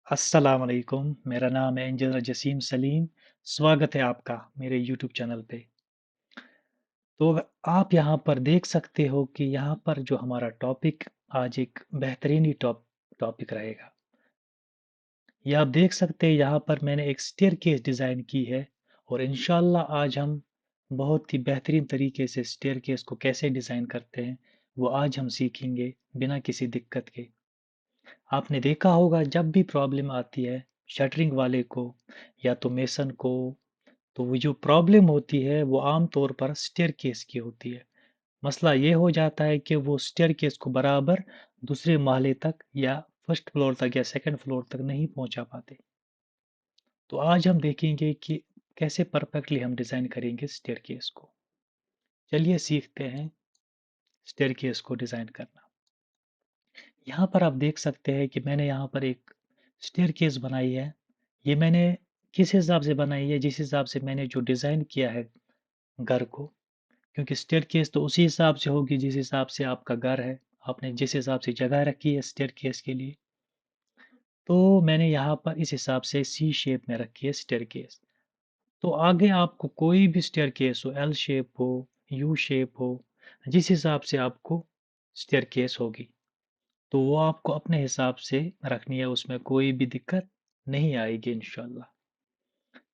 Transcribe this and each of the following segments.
अस्सलाम वालेकुम, मेरा नाम है इंजीनियर जसीम सलीम। स्वागत है आपका मेरे यूट्यूब चैनल पे। तो आप यहाँ पर देख सकते हो कि यहाँ पर जो हमारा टॉपिक आज एक बेहतरीन ही टॉपिक रहेगा। ये आप देख सकते हैं यहाँ पर मैंने एक स्टेयरकेस डिज़ाइन की है और इंशाअल्लाह आज हम बहुत ही बेहतरीन तरीके से स्टेयरकेस को कैसे डिज़ाइन करते हैं, वो आज हम सीखेंगे बिना किसी दिक्कत के। आपने देखा होगा जब भी प्रॉब्लम आती है शटरिंग वाले को या तो मेसन को, तो वो जो प्रॉब्लम होती है वो आम तौर पर स्टेयरकेस की होती है। मसला ये हो जाता है कि वो स्टेयरकेस को बराबर दूसरे माले तक या फर्स्ट फ्लोर तक या सेकंड फ्लोर तक नहीं पहुंचा पाते। तो आज हम देखेंगे कि कैसे परफेक्टली हम डिज़ाइन करेंगे स्टेयरकेस को। चलिए सीखते हैं स्टेयरकेस को डिज़ाइन करना। यहाँ पर आप देख सकते हैं कि मैंने यहाँ पर एक स्टेयरकेस बनाई है। ये मैंने किस हिसाब से बनाई है, जिस हिसाब से मैंने जो डिज़ाइन किया है घर को, क्योंकि स्टेयरकेस तो उसी हिसाब से होगी जिस हिसाब से आपका घर है। आपने जिस हिसाब से जगह रखी है स्टेयरकेस के लिए, तो मैंने यहाँ पर इस हिसाब से सी शेप में रखी है स्टेयरकेस। तो आगे आपको कोई भी स्टेयरकेस हो, एल शेप हो, यू शेप हो, जिस हिसाब से आपको स्टेयरकेस होगी, तो वो आपको अपने हिसाब से रखनी है, उसमें कोई भी दिक्कत नहीं आएगी इंशाल्लाह।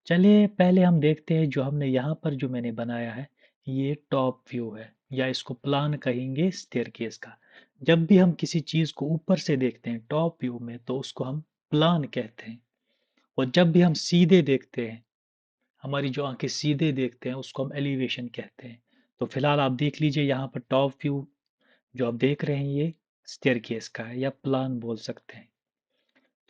चलिए पहले हम देखते हैं जो हमने यहाँ पर जो मैंने बनाया है, ये टॉप व्यू है या इसको प्लान कहेंगे स्टेयरकेस का। जब भी हम किसी चीज़ को ऊपर से देखते हैं टॉप व्यू में तो उसको हम प्लान कहते हैं, और जब भी हम सीधे देखते हैं, हमारी जो आंखें सीधे देखते हैं उसको हम एलिवेशन कहते हैं। तो फिलहाल आप देख लीजिए यहाँ पर टॉप व्यू जो आप देख रहे हैं ये स्टेयरकेस का है या प्लान बोल सकते हैं।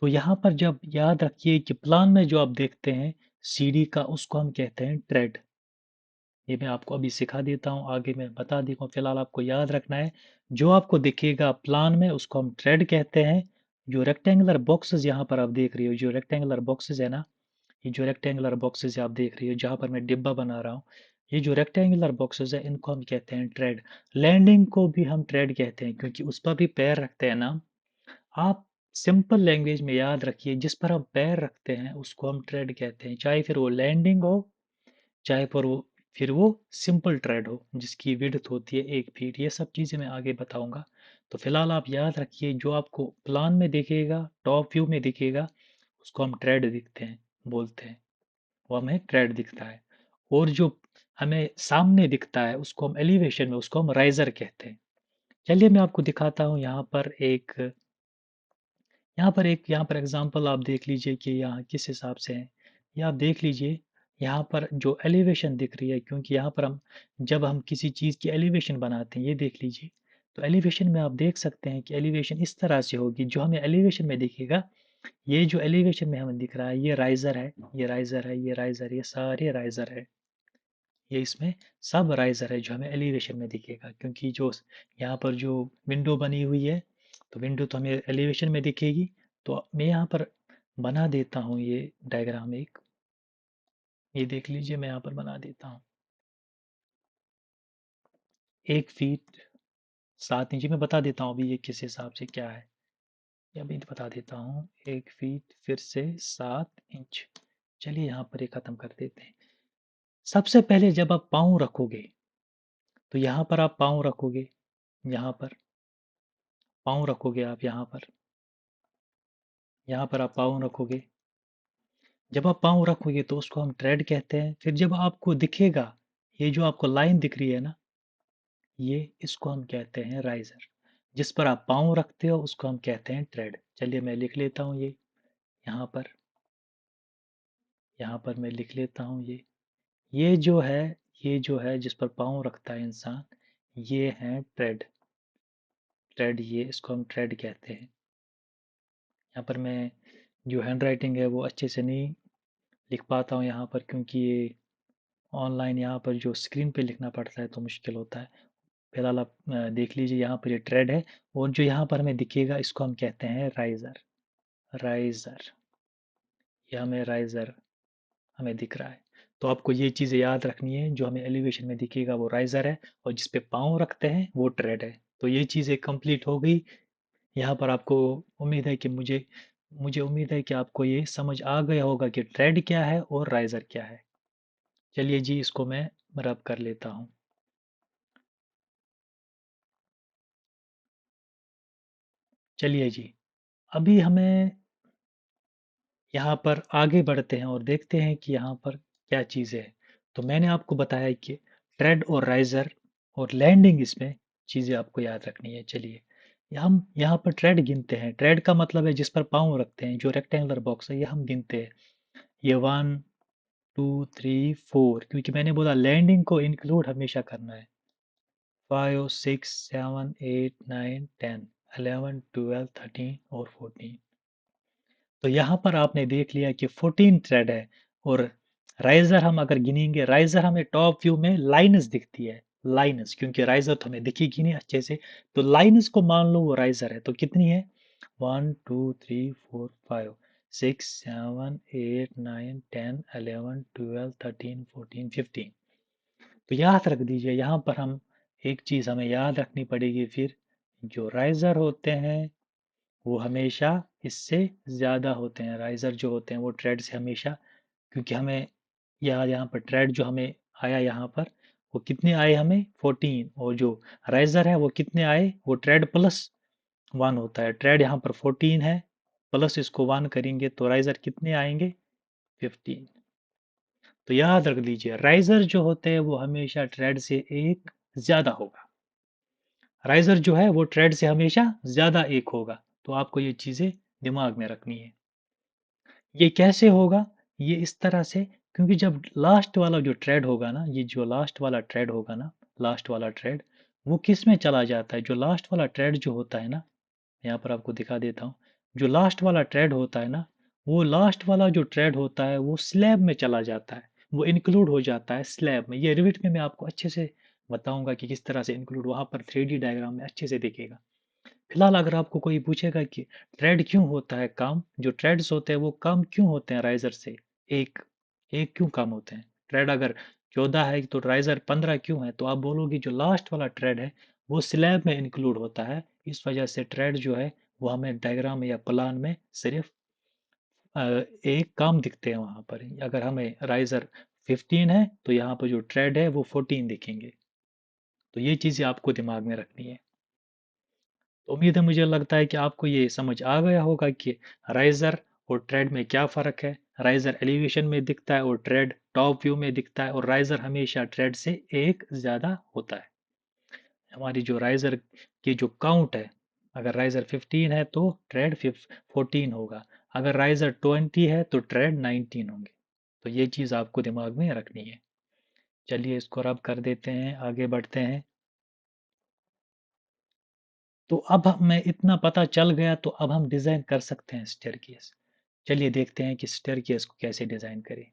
तो यहाँ पर जब याद रखिए कि प्लान में जो आप देखते हैं सीढ़ी का, उसको हम कहते हैं ट्रेड। ये मैं आपको अभी सिखा देता हूँ, आगे मैं बता देता हूँ, फिलहाल आपको याद रखना है। जो आपको दिखेगा प्लान में उसको हम ट्रेड कहते हैं। जो रेक्टेंगुलर बॉक्सेस यहाँ पर आप देख रही हो, जो रेक्टेंगुलर बॉक्सेस है ना, ये जो रेक्टेंगुलर बॉक्सेस आप देख रही हो जहाँ पर मैं डिब्बा बना रहा हूँ, ये जो रेक्टेंगुलर बॉक्सेस है इनको हम कहते हैं ट्रेड। लैंडिंग को भी हम ट्रेड कहते हैं क्योंकि उस पर भी पैर रखते हैं ना। आप सिंपल लैंग्वेज में याद रखिए, जिस पर हम पैर रखते हैं उसको हम ट्रेड कहते हैं, चाहे फिर वो लैंडिंग हो, चाहे फिर वो सिंपल ट्रेड हो जिसकी विड्थ होती है 1 फीट। ये सब चीज़ें मैं आगे बताऊंगा। तो फिलहाल आप याद रखिए जो आपको प्लान में दिखेगा, टॉप व्यू में दिखेगा, उसको हम ट्रेड दिखते हैं बोलते हैं, वो हमें ट्रेड दिखता है। और जो हमें सामने दिखता है उसको हम एलिवेशन में उसको हम राइजर कहते हैं। चलिए मैं आपको दिखाता हूँ यहाँ पर एग्जांपल आप देख लीजिए कि यहाँ किस हिसाब से है। ये आप देख लीजिए यहाँ पर जो एलिवेशन दिख रही है, क्योंकि यहाँ पर हम जब हम किसी चीज़ की एलिवेशन बनाते हैं, ये देख लीजिए। तो एलिवेशन में आप देख सकते हैं कि एलिवेशन इस तरह से होगी, जो हमें एलिवेशन में दिखेगा, ये जो एलिवेशन में हमें दिख रहा है ये राइजर है, ये राइजर है, ये राइजर, ये सारे राइजर है। ये इसमें सब राइजर है जो हमें एलिवेशन में दिखेगा, क्योंकि जो यहाँ पर जो विंडो बनी हुई है, तो विंडो तो हमें एलिवेशन में दिखेगी। तो मैं यहाँ पर बना देता हूँ ये डायग्राम एक, ये देख लीजिए मैं यहाँ पर बना देता हूँ। 1 फीट 7 इंच में बता देता हूँ अभी ये किस हिसाब से क्या है। ये अभी बता देता हूँ, 1 फीट फिर से 7 इंच। चलिए यहाँ पर ये खत्म कर देते हैं। सबसे पहले जब आप पाँव रखोगे, तो यहाँ पर आप पाँव रखोगे, यहाँ पर पाँव रखोगे आप, यहाँ पर आप पाँव रखोगे। जब आप पाँव रखोगे तो उसको हम ट्रेड कहते हैं। फिर जब आपको दिखेगा, ये जो आपको लाइन दिख रही है ना, ये इसको हम कहते हैं राइजर। जिस पर आप पाँव रखते हो उसको हम कहते हैं ट्रेड। चलिए मैं लिख लेता हूँ ये यहाँ पर, यहाँ पर मैं लिख लेता हूँ ये जो है, ये जो है जिस पर पाँव रखता है इंसान, ये है ट्रेड। ट्रेड, ये इसको हम ट्रेड कहते हैं। यहाँ पर मैं जो हैंड राइटिंग है वो अच्छे से नहीं लिख पाता हूँ यहाँ पर, क्योंकि ये ऑनलाइन यहाँ पर जो स्क्रीन पे लिखना पड़ता है तो मुश्किल होता है। फिलहाल आप देख लीजिए यहाँ पर ये ट्रेड है, और जो यहाँ पर हमें दिखेगा इसको हम कहते हैं राइजर। राइजर, ये हमें राइजर हमें दिख रहा है। तो आपको ये चीज़ें याद रखनी है, जो हमें एलिवेशन में दिखेगा वो राइजर है, और जिस पे पाँव रखते हैं वो ट्रेड है। तो ये चीज़ें कंप्लीट हो गई। यहाँ पर आपको उम्मीद है कि मुझे मुझे उम्मीद है कि आपको ये समझ आ गया होगा कि ट्रेड क्या है और राइजर क्या है। चलिए जी, इसको मैं रब कर लेता हूँ। चलिए जी, अभी हमें यहाँ पर आगे बढ़ते हैं और देखते हैं कि यहाँ पर क्या चीज़ें हैं। तो मैंने आपको बताया कि ट्रेड और राइजर और लैंडिंग, इसमें चीज़ें आपको याद रखनी है। चलिए, हम यहाँ पर ट्रेड गिनते हैं। ट्रेड का मतलब है जिस पर पाँव रखते हैं, जो रेक्टेंगुलर बॉक्स है, ये हम गिनते हैं। ये 1 2 3 4, क्योंकि मैंने बोला लैंडिंग को इंक्लूड हमेशा करना है। 5 6 7 8 9 10 11 12 13 और 14। तो यहाँ पर आपने देख लिया कि 14 थ्रेड है। और राइजर हम अगर गिनेंगे, राइजर हमें टॉप व्यू में लाइन्स दिखती है। लाइन्स, क्योंकि राइजर तो हमें दिखेगी नहीं अच्छे से। तो लाइन्स को मान लो वो राइजर है, तो कितनी है? 1 2 3 4 5 6 7 8 9 10 11 12 13 14 15। तो याद रख दीजिए, यहाँ पर हम एक चीज हमें याद रखनी पड़ेगी फिर। जो राइजर होते हैं वो हमेशा इससे ज़्यादा होते हैं। राइजर जो होते हैं वो ट्रेड से हमेशा, क्योंकि हमें यहाँ पर ट्रेड जो हमें आया यहाँ पर, वो कितने आए हमें? 14। और जो राइजर है वो कितने आए? वो ट्रेड प्लस 1 होता है। ट्रेड यहाँ पर 14 है, प्लस इसको 1 करेंगे तो राइजर कितने आएंगे? 15। तो याद रख लीजिए, राइजर जो होते हैं वो हमेशा ट्रेड से एक ज्यादा होगा। राइजर जो है वो ट्रेड से हमेशा ज्यादा एक होगा। तो आपको ये चीजें दिमाग में रखनी है। ये कैसे होगा? ये इस तरह से, क्योंकि जब लास्ट वाला जो ट्रेड होगा ना, ये जो लास्ट वाला ट्रेड होगा ना, लास्ट वाला ट्रेड, वो किस में चला जाता है? जो लास्ट वाला ट्रेड जो होता है ना, यहाँ पर आपको दिखा देता हूँ। जो लास्ट वाला ट्रेड होता है ना, वो लास्ट वाला जो ट्रेड होता है वो स्लैब में चला जाता है। वो इंक्लूड हो जाता है स्लैब में। ये रिविट में मैं आपको अच्छे से बताऊंगा कि किस तरह से इंक्लूड, वहां पर 3D डायग्राम में अच्छे से दिखेगा। फिलहाल अगर आपको कोई पूछेगा कि ट्रेड क्यों होता है कम, जो ट्रेड्स होते हैं वो कम क्यों होते हैं राइजर से? एक एक क्यों कम होते हैं? ट्रेड अगर 14 है तो राइजर 15 क्यों है? तो आप बोलोगे जो लास्ट वाला ट्रेड है वो स्लैब में इंक्लूड होता है, इस वजह से ट्रेड जो है वो हमें डायग्राम या प्लान में सिर्फ एक काम दिखते हैं वहां पर। अगर हमें राइजर 15 है तो यहाँ पर जो ट्रेड है वो 14 दिखेंगे। तो ये चीजें आपको दिमाग में रखनी है। तो उम्मीद है, मुझे लगता है कि आपको ये समझ आ गया होगा कि राइजर और ट्रेड में क्या फ़र्क है। राइजर एलिवेशन में दिखता है और ट्रेड टॉप व्यू में दिखता है, और राइजर हमेशा ट्रेड से एक ज़्यादा होता है। हमारी जो राइजर की जो काउंट है, अगर राइजर 15 है तो ट्रेड 14 होगा। अगर राइजर 20 है तो ट्रेड 19 होंगे। तो ये चीज़ आपको दिमाग में रखनी है। चलिए, इसको रब कर देते हैं, आगे बढ़ते हैं। तो अब हमें इतना पता चल गया, तो अब हम डिज़ाइन कर सकते हैं स्टेयरकेस। चलिए देखते हैं कि स्टेयरकेस को कैसे डिज़ाइन करें।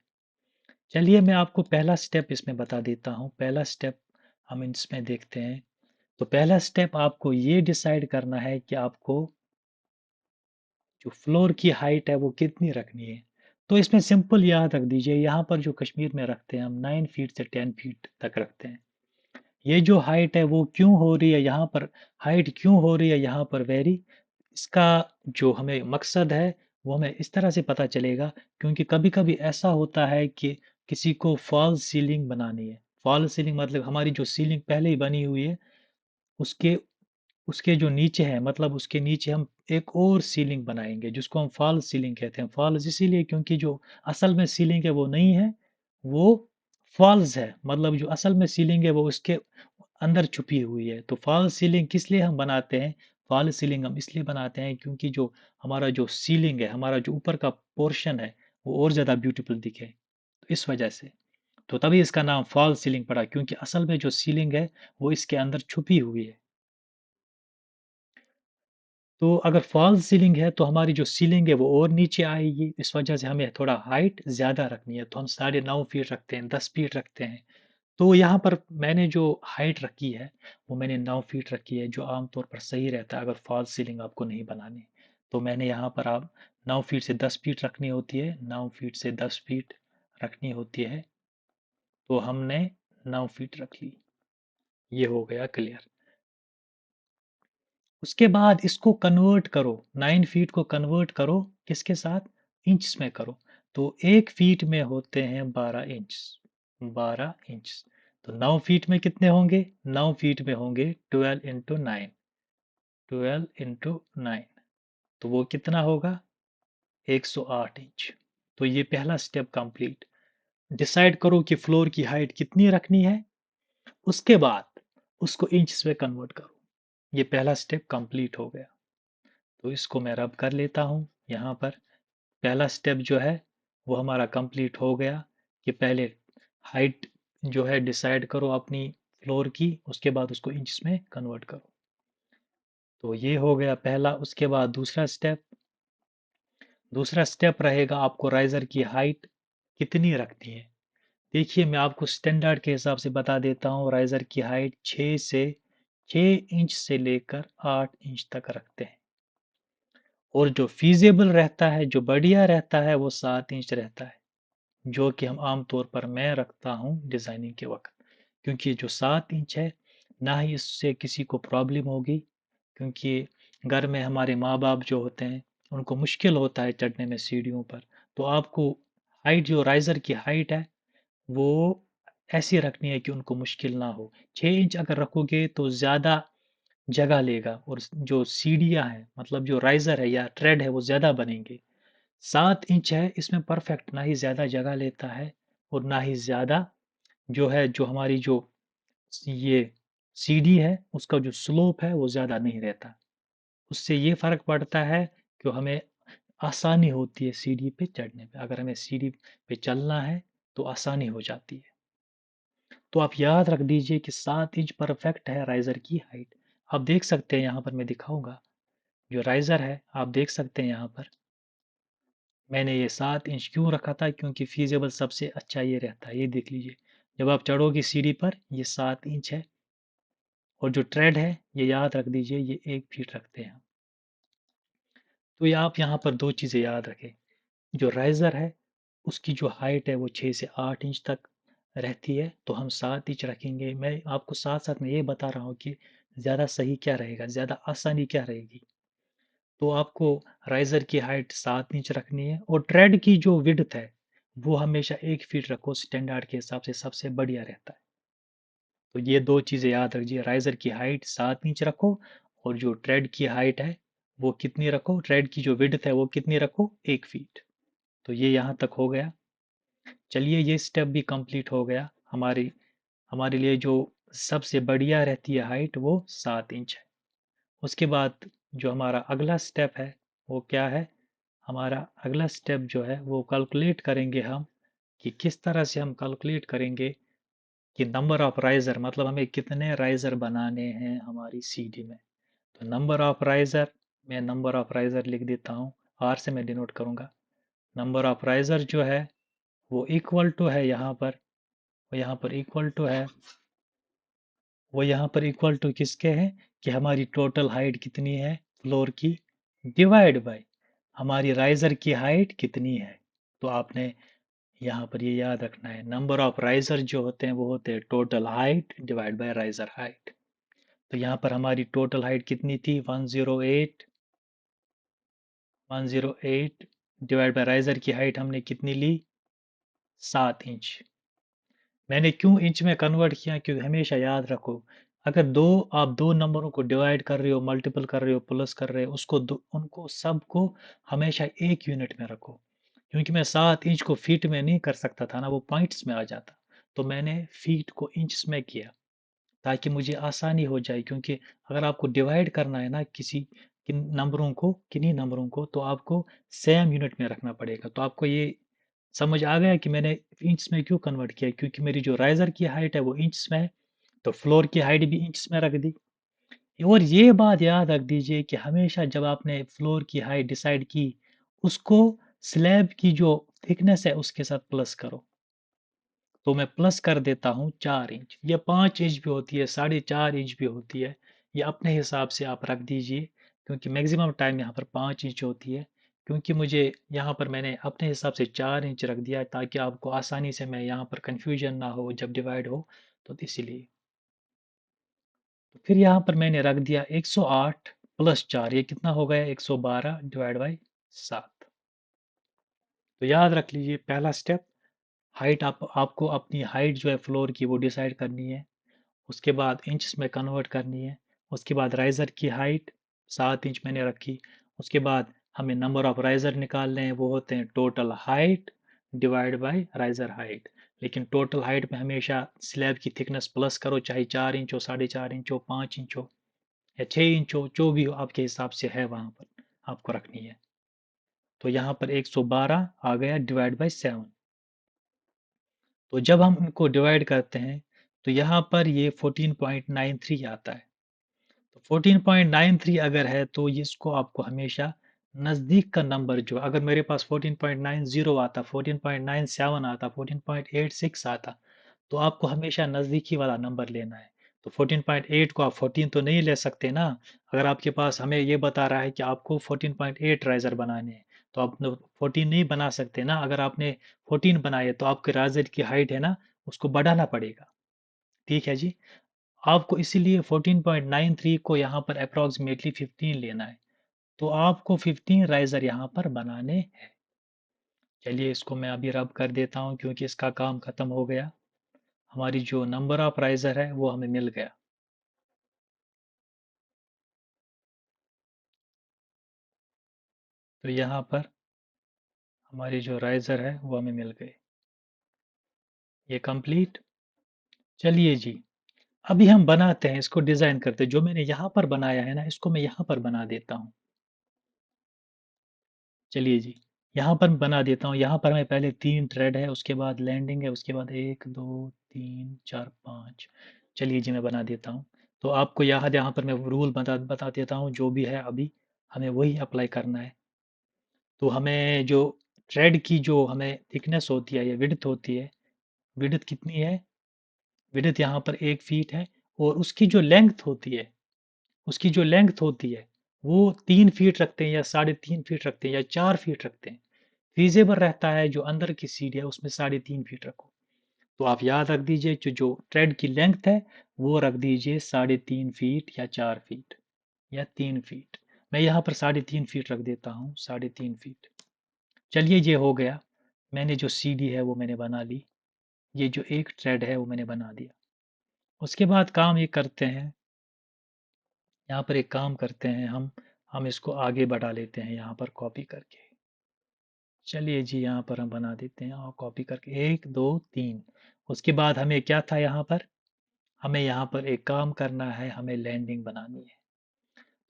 चलिए, मैं आपको पहला स्टेप इसमें बता देता हूँ। पहला स्टेप हम इसमें देखते हैं। तो पहला स्टेप आपको ये डिसाइड करना है कि आपको जो फ्लोर की हाइट है वो कितनी रखनी है। तो इसमें सिंपल याद रख दीजिए, यहाँ पर जो कश्मीर में रखते हैं हम 9 फीट से 10 फीट तक रखते हैं। ये जो हाइट है वो क्यों हो रही है यहाँ पर? हाइट क्यों हो रही है यहाँ पर वेरी? इसका जो हमें मकसद है वो हमें इस तरह से पता चलेगा, क्योंकि कभी-कभी ऐसा होता है कि किसी को फॉल्स सीलिंग बनानी है। फॉल्स सीलिंग मतलब हमारी जो सीलिंग पहले ही बनी हुई है, उसके उसके जो नीचे है, मतलब उसके नीचे हम एक और सीलिंग बनाएँगे, जिसको हम फॉल्स सीलिंग कहते हैं। फॉल्स इसीलिए क्योंकि जो असल में सीलिंग है वो नहीं है, वो फॉल्स है। मतलब जो असल में सीलिंग है वो उसके अंदर छुपी हुई है। तो फॉल्स सीलिंग किस लिए हम बनाते हैं? फॉल्स सीलिंग हम इसलिए बनाते हैं क्योंकि जो हमारा जो सीलिंग है, हमारा जो ऊपर का पोर्शन है, वो और ज़्यादा ब्यूटीफुल दिखे। तो इस वजह से। तो तभी इसका नाम फॉल्स सीलिंग पड़ा, क्योंकि असल में जो सीलिंग है, वो इसके अंदर छुपी हुई है। तो अगर फॉल्स सीलिंग है तो हमारी जो सीलिंग है वो और नीचे आएगी। इस वजह से हमें थोड़ा हाइट ज़्यादा रखनी है। तो हम 9.5 फीट रखते हैं, 10 फीट रखते हैं। तो यहाँ पर मैंने जो हाइट रखी है, वो मैंने 9 फीट रखी है, जो आमतौर पर सही रहता है अगर फॉल्स सीलिंग आपको नहीं बनानी। तो मैंने यहाँ पर आप 9 फीट से 10 फीट रखनी होती है, 9 फीट से 10 फीट रखनी होती है। तो हमने 9 फीट रख ली। ये हो गया क्लियर। उसके बाद इसको कन्वर्ट करो, 9 फीट को कन्वर्ट करो किसके साथ? इंच में करो। तो 1 फीट में होते हैं 12 इंच, 12 इंच। तो 9 फीट में कितने होंगे? 9 फीट में होंगे 12 इंटू 9, 12 इंटू 9। तो वो कितना होगा? 108 इंच। तो ये पहला स्टेप कंप्लीट। डिसाइड करो कि फ्लोर की हाइट कितनी रखनी है, उसके बाद उसको इंच में कन्वर्ट करो। ये पहला स्टेप कंप्लीट हो गया। तो इसको मैं रब कर लेता हूँ यहाँ पर। पहला स्टेप जो है वो हमारा कंप्लीट हो गया कि पहले हाइट जो है डिसाइड करो अपनी फ्लोर की, उसके बाद उसको इंच में कन्वर्ट करो। तो ये हो गया पहला। उसके बाद दूसरा स्टेप रहेगा आपको राइजर की हाइट कितनी रखनी है। देखिए मैं आपको स्टैंडर्ड के हिसाब से बता देता हूँ, राइजर की हाइट 6 इंच से लेकर 8 इंच तक रखते हैं। और जो फीजेबल रहता है, जो बढ़िया रहता है, वो 7 इंच रहता है, जो कि हम आमतौर पर मैं रखता हूँ डिजाइनिंग के वक्त। क्योंकि जो 7 इंच है, ना ही इससे किसी को प्रॉब्लम होगी, क्योंकि घर में हमारे माँ बाप जो होते हैं उनको मुश्किल होता है चढ़ने में सीढ़ियों पर। तो आपको हाइट, जो राइजर की हाइट है, वो ऐसी रखनी है कि उनको मुश्किल ना हो। 6 इंच अगर रखोगे तो ज़्यादा जगह लेगा, और जो सीढ़ियाँ हैं, मतलब जो राइजर है या ट्रेड है, वो ज़्यादा बनेंगे। 7 इंच है, इसमें परफेक्ट, ना ही ज़्यादा जगह लेता है और ना ही ज़्यादा जो है, जो हमारी जो ये सीढ़ी है उसका जो स्लोप है वो ज़्यादा नहीं रहता। उससे ये फ़र्क पड़ता है कि हमें आसानी होती है सीढ़ी पे चढ़ने पे। अगर हमें सीढ़ी पे चलना है तो आसानी हो जाती है। तो आप याद रख दीजिए कि 7 इंच परफेक्ट है राइजर की हाइट। आप देख सकते हैं यहाँ पर मैं दिखाऊंगा, जो राइजर है आप देख सकते हैं यहाँ पर मैंने ये 7 इंच क्यों रखा था, क्योंकि फीजेबल सबसे अच्छा ये रहता है। ये देख लीजिए, जब आप चढ़ोगे सीढ़ी पर ये 7 इंच है, और जो ट्रेड है ये याद रख दीजिए ये 1 फीट रखते हैं। तो ये आप यहाँ पर दो चीज़ें याद रखें, जो राइजर है उसकी जो हाइट है वो 6 से 8 इंच तक रहती है, तो हम 7 इंच रखेंगे। मैं आपको साथ साथ में ये बता रहा हूँ कि ज़्यादा सही क्या रहेगा, ज़्यादा आसानी क्या रहेगी। तो आपको राइजर की हाइट 7 इंच रखनी है, और ट्रेड की जो विड्थ है वो हमेशा 1 फीट रखो, स्टैंडर्ड के हिसाब से सबसे बढ़िया रहता है। तो ये दो चीज़ें याद रखिए, राइजर की हाइट 7 इंच रखो, और जो ट्रेड की हाइट है वो कितनी रखो, ट्रेड की जो विड्थ है वो कितनी रखो, 1 फीट। तो ये यहाँ तक हो गया। चलिए ये स्टेप भी कंप्लीट हो गया। हमारी हमारे लिए जो सबसे बढ़िया रहती है हाइट वो 7 इंच है। उसके बाद जो हमारा अगला स्टेप है वो क्या है? हमारा अगला स्टेप जो है वो कैलकुलेट करेंगे हम, कि किस तरह से हम कैलकुलेट करेंगे कि नंबर ऑफ राइजर, मतलब हमें कितने राइजर बनाने हैं हमारी सीढ़ी में। तो नंबर ऑफ राइजर, मैं नंबर ऑफ राइजर लिख देता हूँ, आर से मैं डिनोट करूंगा। नंबर ऑफ राइजर जो है वो इक्वल टू है यहाँ पर, वो यहाँ पर इक्वल टू है, वो यहाँ पर इक्वल टू किसके है, कि हमारी टोटल हाइट कितनी है फ्लोर की, डिवाइड बाय हमारी राइजर की हाइट कितनी है। तो आपने यहाँ पर ये याद रखना है, नंबर ऑफ राइजर जो होते हैं वो होते हैं total height divide by riser height. तो यहाँ पर हमारी टोटल हाइट कितनी थी, 108, 108 डिवाइड बाय राइजर की हाइट हमने कितनी ली, 7 इंच। मैंने क्यों इंच में कन्वर्ट किया, क्योंकि हमेशा याद रखो, अगर आप दो नंबरों को डिवाइड कर रहे हो, मल्टीपल कर रहे हो, प्लस कर रहे हो, उनको सबको हमेशा एक यूनिट में रखो। क्योंकि मैं 7 इंच को फीट में नहीं कर सकता था ना, वो पॉइंट्स में आ जाता। तो मैंने फीट को इंच में किया ताकि मुझे आसानी हो जाए। क्योंकि अगर आपको डिवाइड करना है ना किन्हीं नंबरों को, तो आपको सेम यूनिट में रखना पड़ेगा। तो आपको ये समझ आ गया कि मैंने इंच में क्यों कन्वर्ट किया, क्योंकि मेरी जो राइजर की हाइट है वो इंच में है, तो फ्लोर की हाइट भी इंच में रख दी। और ये बात याद रख दीजिए कि हमेशा जब आपने फ्लोर की हाइट डिसाइड की, उसको स्लैब की जो थिकनेस है उसके साथ प्लस करो। तो मैं प्लस कर देता हूँ 4 इंच, या 5 इंच भी होती है, 4.5 इंच भी होती है, ये अपने हिसाब से आप रख दीजिए। क्योंकि मैक्सिमम टाइम यहाँ पर 5 इंच होती है। क्योंकि मुझे यहाँ पर मैंने अपने हिसाब से 4 इंच रख दिया, ताकि आपको आसानी से मैं यहाँ पर कंफ्यूजन ना हो जब डिवाइड हो, तो इसीलिए। तो फिर यहाँ पर मैंने रख दिया 108 प्लस 4, ये कितना हो गया 112 डिवाइड बाई 7। तो याद रख लीजिए पहला स्टेप, हाइट आपको अपनी हाइट जो है फ्लोर की वो डिसाइड करनी है। उसके बाद इंच में कन्वर्ट करनी है। उसके बाद राइज़र की हाइट 7 इंच मैंने रखी। उसके बाद हमें नंबर ऑफ राइज़र निकालने हैं, वो होते हैं total height divide by riser height. लेकिन टोटल हाइट में हमेशा स्लैब की थिकनेस प्लस करो, चाहे 4 इंच हो, 4.5 इंच हो, 5 इंच हो या 6 इंच हो, जो भी हो आपके हिसाब से है वहां पर आपको रखनी है। तो यहाँ पर 112 आ गया डिवाइड बाय 7। तो जब हम इनको डिवाइड करते हैं तो यहाँ पर ये 14.93 आता है। तो 14.93 अगर है तो इसको आपको हमेशा नज़दीक का नंबर, जो अगर मेरे पास 14.90 आता, 14.97 आता, 14.86 आता, तो आपको हमेशा नज़दीकी वाला नंबर लेना है। तो 14.8 को आप 14 तो नहीं ले सकते ना। अगर आपके पास हमें ये बता रहा है कि आपको 14.8 राइजर बनाने हैं, तो आप 14 नहीं बना सकते ना। अगर आपने 14 बनाए तो आपके राइजर की हाइट है ना, उसको बढ़ाना पड़ेगा। ठीक है जी। आपको इसीलिए 14.93 को यहाँ पर अप्रॉक्सीमेटली 15 लेना है। तो आपको 15 राइजर यहाँ पर बनाने हैं। चलिए इसको मैं अभी रब कर देता हूँ क्योंकि इसका काम खत्म हो गया। हमारी जो नंबर ऑफ राइजर है वो हमें मिल गया। तो यहाँ पर हमारी जो राइजर है वो हमें मिल गई। ये कंप्लीट। चलिए जी, अभी हम बनाते हैं, इसको डिजाइन करते हैं। जो मैंने यहाँ पर बनाया है ना, इसको मैं यहाँ पर बना देता हूँ। चलिए जी, यहाँ पर बना देता हूँ। यहाँ पर हमें पहले 3 थ्रेड है, उसके बाद लैंडिंग है, उसके बाद 1 2 3 4 5। चलिए जी मैं बना देता हूँ। तो आपको यहाँ यहाँ पर मैं रूल बता बता देता हूँ, जो भी है अभी हमें वही अप्लाई करना है। तो हमें जो थ्रेड की जो हमें थिकनेस होती है या विड्थ होती है, विड्थ कितनी है, विड्थ यहाँ पर 1 फीट है। और उसकी जो लेंथ होती है वो 3 फीट रखते हैं या 3.5 फीट रखते हैं या 4 फीट रखते हैं। फीजेबल रहता है जो अंदर की सीट है उसमें 3.5 फीट रखो। तो आप याद रख दीजिए जो ट्रेड की लेंथ है वो रख दीजिए 3.5 फीट या 4 फीट या 3 फीट। मैं यहाँ पर 3.5 फीट रख देता हूँ, 3.5 फीट। चलिए ये हो गया। मैंने जो सीढ़ी है वो मैंने बना ली। ये जो एक थ्रेड है वो मैंने बना दिया। उसके बाद काम ये करते हैं, यहाँ पर एक काम करते हैं हम इसको आगे बढ़ा लेते हैं यहाँ पर कॉपी करके। चलिए जी यहाँ पर हम बना देते हैं और कॉपी करके 1 2 3। उसके बाद हमें क्या था यहाँ पर, हमें यहाँ पर एक काम करना है, हमें लैंडिंग बनानी है।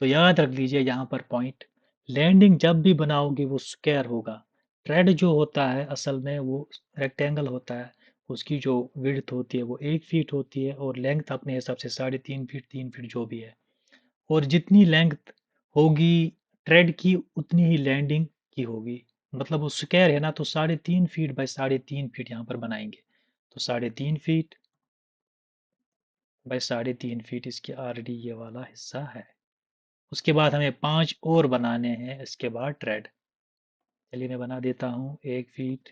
तो याद रख लीजिए यहाँ पर पॉइंट, लैंडिंग जब भी बनाओगे वो स्क्वायर होगा। ट्रेड जो होता है असल में वो रेक्टेंगल होता है। उसकी जो विड्थ होती है वो 1 फीट होती है और लेंथ अपने हिसाब से 3.5 फीट 3 फीट जो भी है। और जितनी लेंथ होगी ट्रेड की उतनी ही लैंडिंग की होगी। मतलब वो स्क्वायर है ना, तो 3.5 फीट बाय 3.5 फीट यहाँ पर बनाएंगे। तो 3.5 फीट बाय 3.5 फीट इसकी ऑलरेडी ये वाला हिस्सा है। उसके बाद हमें 5 और बनाने हैं इसके बाद ट्रेड। चलिए मैं बना देता हूँ 1 फीट।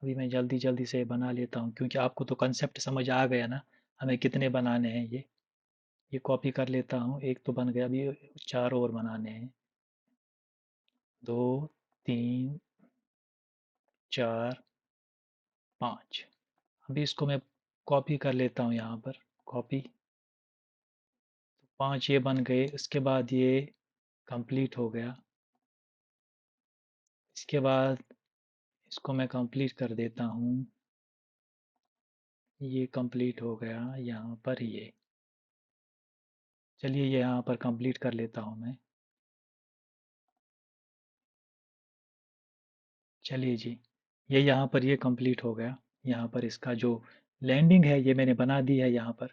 अभी मैं जल्दी जल्दी से बना लेता हूँ क्योंकि आपको तो कंसेप्ट समझ आ गया ना हमें कितने बनाने हैं। ये कॉपी कर लेता हूँ, एक तो बन गया, अभी 4 और बनाने हैं। 2 3 4 5। अभी इसको मैं कॉपी कर लेता हूँ यहाँ पर, कॉपी। 5 ये बन गए। इसके बाद ये कंप्लीट हो गया। इसके बाद इसको मैं कंप्लीट कर देता हूँ। ये कंप्लीट हो गया यहाँ पर ये। चलिए ये यहाँ पर कंप्लीट कर लेता हूँ मैं। चलिए जी, ये यहाँ पर ये कंप्लीट हो गया। यहाँ पर इसका जो लैंडिंग है ये मैंने बना दी है यहाँ पर।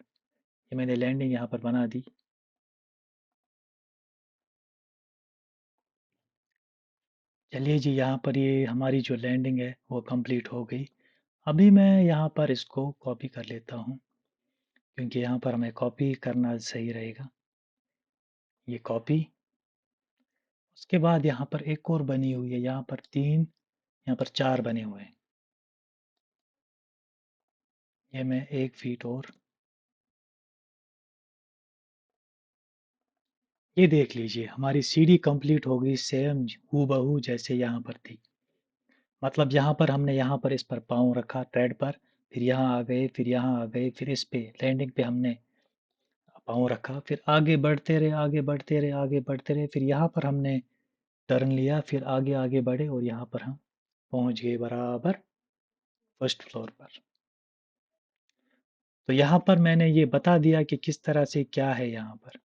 ये मैंने लैंडिंग यहाँ पर बना दी। चलिए जी, यहाँ पर ये हमारी जो लैंडिंग है वो कंप्लीट हो गई। अभी मैं यहाँ पर इसको कॉपी कर लेता हूँ क्योंकि यहाँ पर हमें कॉपी करना सही रहेगा। ये कॉपी। उसके बाद यहाँ पर एक और बनी हुई है, यहाँ पर 3, यहाँ पर 4 बने हुए हैं। ये मैं 1 फीट और ये देख लीजिए हमारी सीढ़ी कंप्लीट हो गई सेम हूबहू जैसे यहाँ पर थी। मतलब यहाँ पर हमने यहाँ पर इस पर पाँव रखा ट्रेड पर, फिर यहाँ आ गए, फिर यहाँ आ गए, फिर इस पे लैंडिंग पे हमने पाँव रखा, फिर आगे बढ़ते रहे, आगे बढ़ते रहे, आगे बढ़ते रहे, फिर यहाँ पर हमने टर्न लिया, फिर आगे आगे बढ़े और यहाँ पर हम पहुँच गए बराबर फर्स्ट फ्लोर पर। तो यहाँ पर मैंने ये बता दिया कि किस तरह से क्या है यहाँ पर।